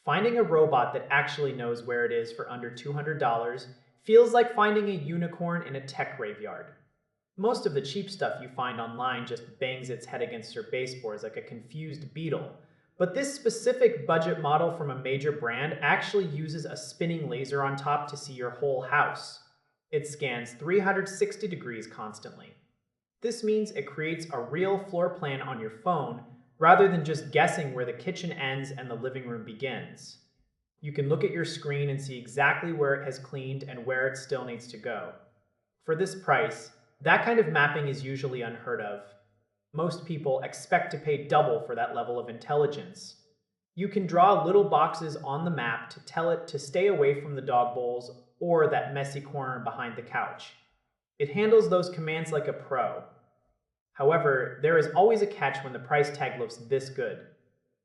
Finding a robot that actually knows where it is for under $200 feels like finding a unicorn in a tech graveyard. Most of the cheap stuff you find online just bangs its head against your baseboards like a confused beetle. But this specific budget model from a major brand actually uses a spinning laser on top to see your whole house. It scans 360 degrees constantly. This means it creates a real floor plan on your phone rather than just guessing where the kitchen ends and the living room begins. You can look at your screen and see exactly where it has cleaned and where it still needs to go. For this price, that kind of mapping is usually unheard of. Most people expect to pay double for that level of intelligence. You can draw little boxes on the map to tell it to stay away from the dog bowls or that messy corner behind the couch. It handles those commands like a pro. However, there is always a catch when the price tag looks this good.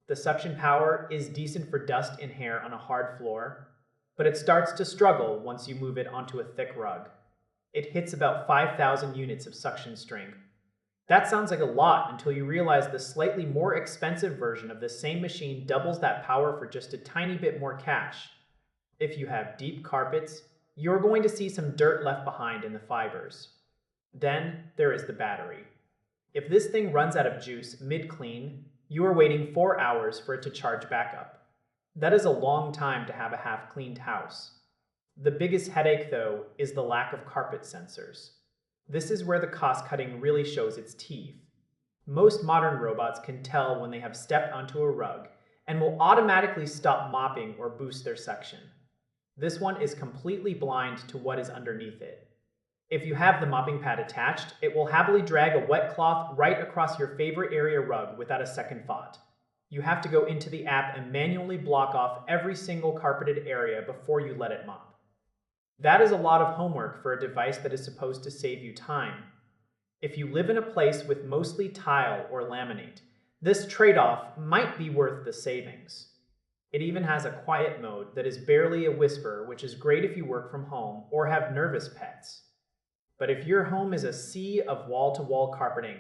The suction power is decent for dust and hair on a hard floor, but it starts to struggle once you move it onto a thick rug. It hits about 5,000 units of suction strength. That sounds like a lot until you realize the slightly more expensive version of the same machine doubles that power for just a tiny bit more cash. If you have deep carpets, you're going to see some dirt left behind in the fibers. Then there is the battery. If this thing runs out of juice mid-clean, you are waiting 4 hours for it to charge back up. That is a long time to have a half-cleaned house. The biggest headache, though, is the lack of carpet sensors. This is where the cost-cutting really shows its teeth. Most modern robots can tell when they have stepped onto a rug and will automatically stop mopping or boost their suction. This one is completely blind to what is underneath it. If you have the mopping pad attached, it will happily drag a wet cloth right across your favorite area rug without a second thought. You have to go into the app and manually block off every single carpeted area before you let it mop. That is a lot of homework for a device that is supposed to save you time. If you live in a place with mostly tile or laminate, this trade-off might be worth the savings. It even has a quiet mode that is barely a whisper, which is great if you work from home or have nervous pets. But if your home is a sea of wall-to-wall carpeting,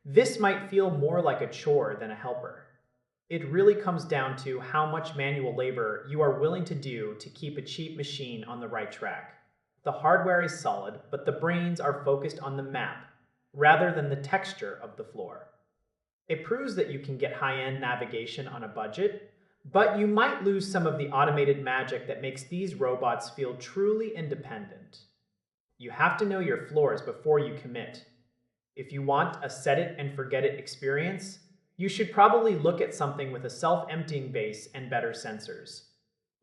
this might feel more like a chore than a helper. It really comes down to how much manual labor you are willing to do to keep a cheap machine on the right track. The hardware is solid, but the brains are focused on the map, rather than the texture of the floor. It proves that you can get high-end navigation on a budget, but you might lose some of the automated magic that makes these robots feel truly independent. You have to know your floors before you commit. If you want a set-it-and-forget-it experience, you should probably look at something with a self-emptying base and better sensors.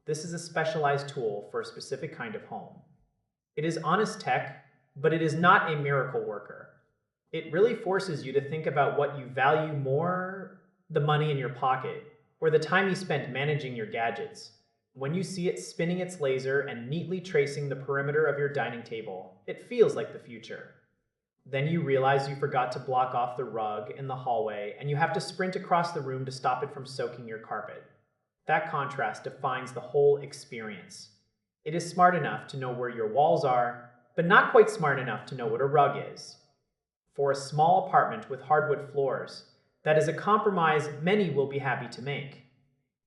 This is a specialized tool for a specific kind of home. It is honest tech, but it is not a miracle worker. It really forces you to think about what you value more, the money in your pocket, or the time you spent managing your gadgets. When you see it spinning its laser and neatly tracing the perimeter of your dining table, it feels like the future. Then you realize you forgot to block off the rug in the hallway, and you have to sprint across the room to stop it from soaking your carpet. That contrast defines the whole experience. It is smart enough to know where your walls are, but not quite smart enough to know what a rug is. For a small apartment with hardwood floors, that is a compromise many will be happy to make.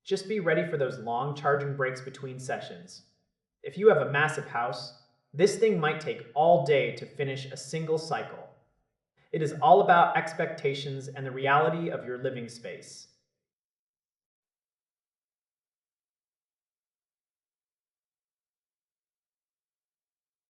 Just be ready for those long charging breaks between sessions. If you have a massive house, this thing might take all day to finish a single cycle. It is all about expectations and the reality of your living space.